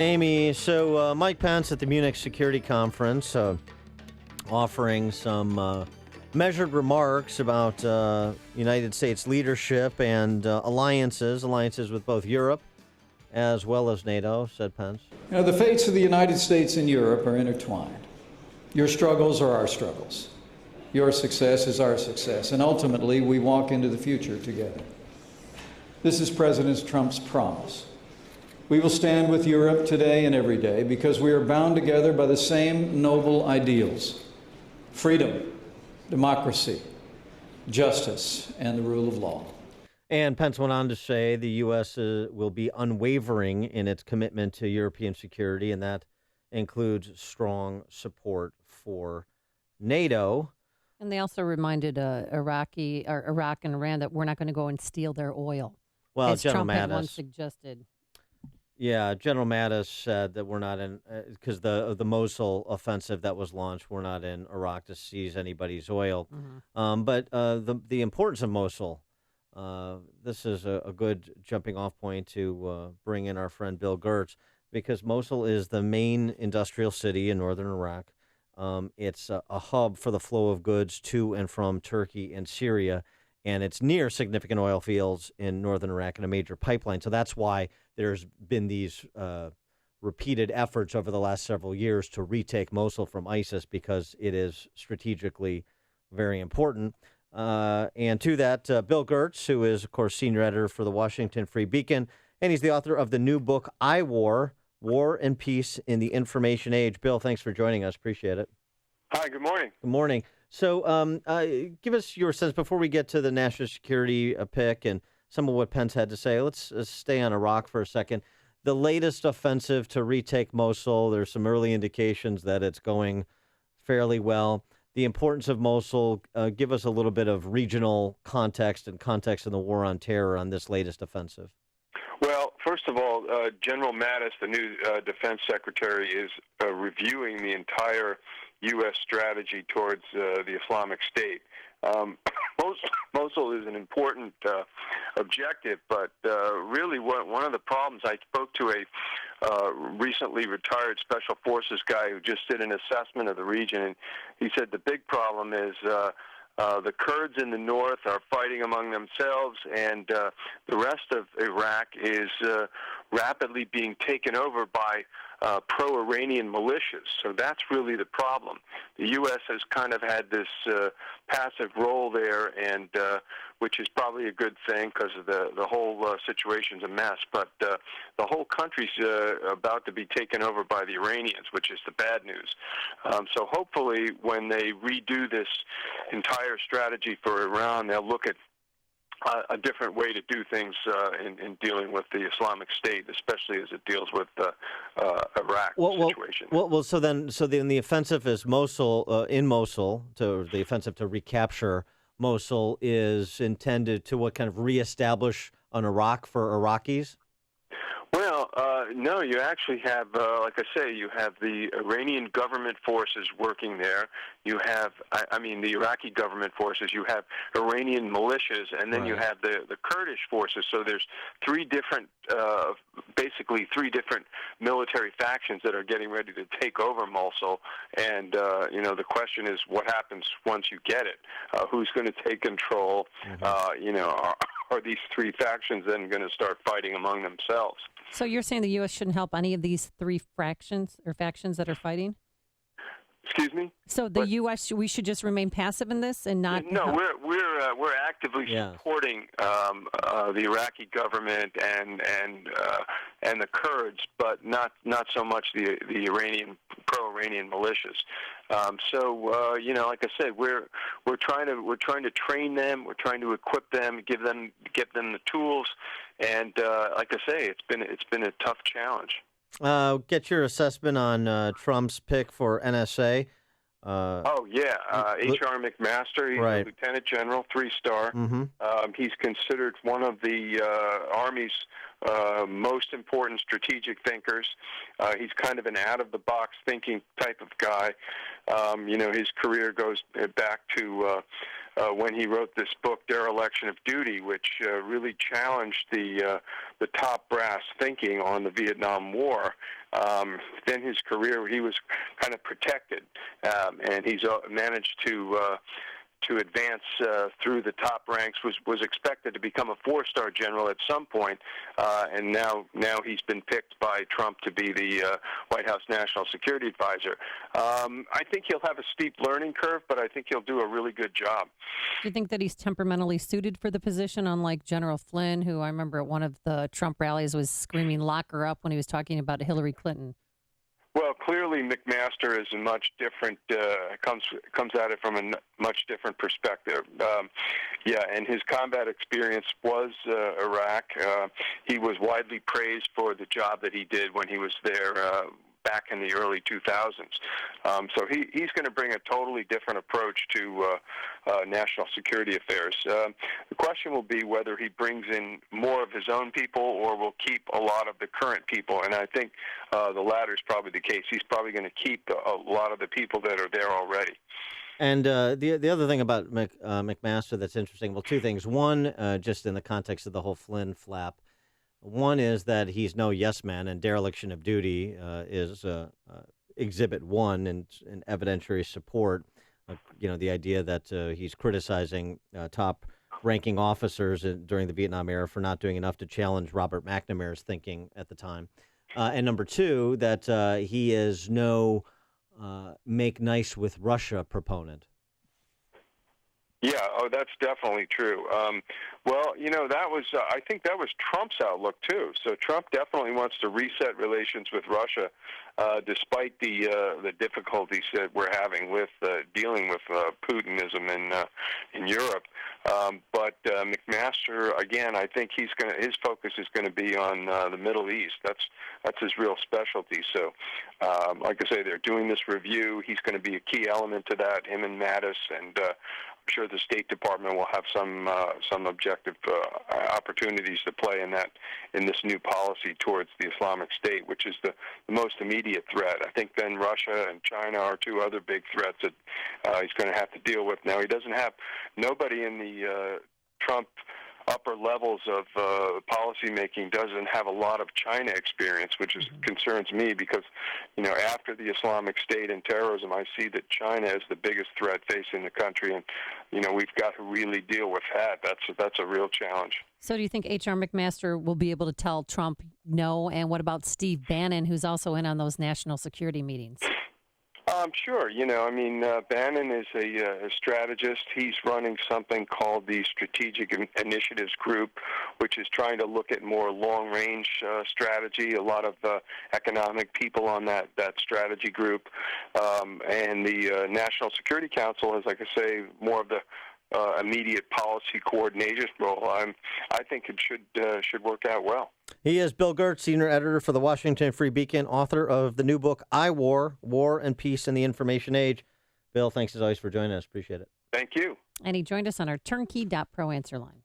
Amy, so Mike Pence at the Munich Security Conference offering some measured remarks about United States leadership and alliances with both Europe as well as NATO, said Pence. The fates of the United States and Europe are intertwined. Your struggles are our struggles. Your success is our success. And ultimately, we walk into the future together. This is President Trump's promise. We will stand with Europe today and every day because we are bound together by the same noble ideals: freedom, democracy, justice, and the rule of law. And Pence went on to say the U.S. will be unwavering in its commitment to European security, and that includes strong support for NATO. And they also reminded Iraq and Iran that we're not going to go and steal their oil, well, as General Trump Mattis had once suggested. Yeah, General Mattis said that we're not in, because the Mosul offensive that was launched, we're not in Iraq to seize anybody's oil. Mm-hmm. But the importance of Mosul, this is a good jumping off point to bring in our friend Bill Gertz, because Mosul is the main industrial city in northern Iraq. It's a hub for the flow of goods to and from Turkey and Syria, and it's near significant oil fields in northern Iraq and a major pipeline. So that's why there's been these repeated efforts over the last several years to retake Mosul from ISIS, because it is strategically very important. And to that, Bill Gertz, who is, of course, senior editor for the Washington Free Beacon, and he's the author of the new book, I War and Peace in the Information Age. Bill, thanks for joining us. Appreciate it. Hi, good morning. Good morning. So give us your sense, before we get to the national security pick and some of what Pence had to say. Let's stay on Iraq for a second. The latest offensive to retake Mosul, there's some early indications that it's going fairly well. The importance of Mosul, give us a little bit of regional context and context in the war on terror on this latest offensive. Well, first of all, General Mattis, the new defense secretary, is reviewing the entire U.S. strategy towards the Islamic State. Mosul is an important objective, but really one of the problems, I spoke to a recently retired Special Forces guy who just did an assessment of the region, and he said the big problem is the Kurds in the north are fighting among themselves, and the rest of Iraq is rapidly being taken over by pro-Iranian militias. So that's really the problem. The U.S. has kind of had this passive role there, and which is probably a good thing, because the whole situation's a mess. But the whole country's about to be taken over by the Iranians, which is the bad news. So hopefully when they redo this entire strategy for Iran, they'll look at a different way to do things in dealing with the Islamic State, especially as it deals with the Iraq situation. So then the offensive is Mosul, the offensive to recapture Mosul is intended to what, kind of reestablish an Iraq for Iraqis? Well, no, you actually have, like I say, you have the Iranian government forces working there. You have, the Iraqi government forces. You have Iranian militias, and then you have the Kurdish forces. So there's basically three different military factions that are getting ready to take over Mosul. And, the question is, what happens once you get it? Who's going to take control? Are these three factions then going to start fighting among themselves? So you're saying the U.S. shouldn't help any of these three factions that are fighing? Excuse me? So the U.S., we should just remain passive in this and not? No, we're actively supporting the Iraqi government and the Kurds, but not so much the Iranian pro-Iranian militias. Like I said, we're trying to train them, we're trying to equip them, give them the tools, and like I say, it's been a tough challenge. Get your assessment on Trump's pick for NSA. H.R. McMaster, he's a lieutenant general, 3-star. Mm-hmm. He's considered one of the Army's most important strategic thinkers. He's kind of an out-of-the-box thinking type of guy. His career goes back to when he wrote this book, Dereliction of Duty, which really challenged the top brass thinking on the Vietnam War. in his career he was kind of protected, and he's managed to advance through the top ranks, was expected to become a four-star general at some point, and now he's been picked by Trump to be the White House National Security Advisor. I think he'll have a steep learning curve, but I think he'll do a really good job. Do you think that he's temperamentally suited for the position, unlike General Flynn, who I remember at one of the Trump rallies was screaming "lock her up" when he was talking about Hillary Clinton? Well, clearly McMaster is a much different, comes at it from a much different perspective. And his combat experience was Iraq. He was widely praised for the job that he did when he was there back in the early 2000s. So he's going to bring a totally different approach to national security affairs. The question will be whether he brings in more of his own people or will keep a lot of the current people. And I think the latter is probably the case. He's probably going to keep a lot of the people that are there already. And the other thing about McMaster that's interesting, well, two things. One, just in the context of the whole Flynn flap, one is that he's no yes man, and dereliction of duty is Exhibit 1 in evidentiary support. The idea that he's criticizing top-ranking officers during the Vietnam era for not doing enough to challenge Robert McNamara's thinking at the time. And number two, that he is no make nice with Russia proponent. Yeah, that's definitely true. That was, I think that was Trump's outlook, too. So Trump definitely wants to reset relations with Russia, despite the difficulties that we're having with dealing with Putinism in Europe. But McMaster, again, I think his focus is going to be on the Middle East. That's his real specialty. So, like I say, they're doing this review. He's going to be a key element to that, him and Mattis, and I'm sure the State Department will have some objective opportunities to play in this new policy towards the Islamic State, which is the most immediate threat. I think then Russia and China are two other big threats that he's going to have to deal with. Now, he doesn't have nobody in the Trump upper levels of policymaking doesn't have a lot of China experience, which concerns me because, after the Islamic State and terrorism, I see that China is the biggest threat facing the country, and we've got to really deal with that. That's a real challenge. So, do you think H.R. McMaster will be able to tell Trump no? And what about Steve Bannon, who's also in on those national security meetings? Sure. Bannon is a strategist. He's running something called the Strategic Initiatives Group, which is trying to look at more long-range strategy. A lot of economic people on that strategy group. And the National Security Council is, like I say, more of the immediate policy coordination role. I think it should work out well. He is Bill Gertz, senior editor for the Washington Free Beacon, author of the new book, I War and Peace in the Information Age. Bill, thanks as always for joining us. Appreciate it. Thank you. And he joined us on our turnkey.pro answer line.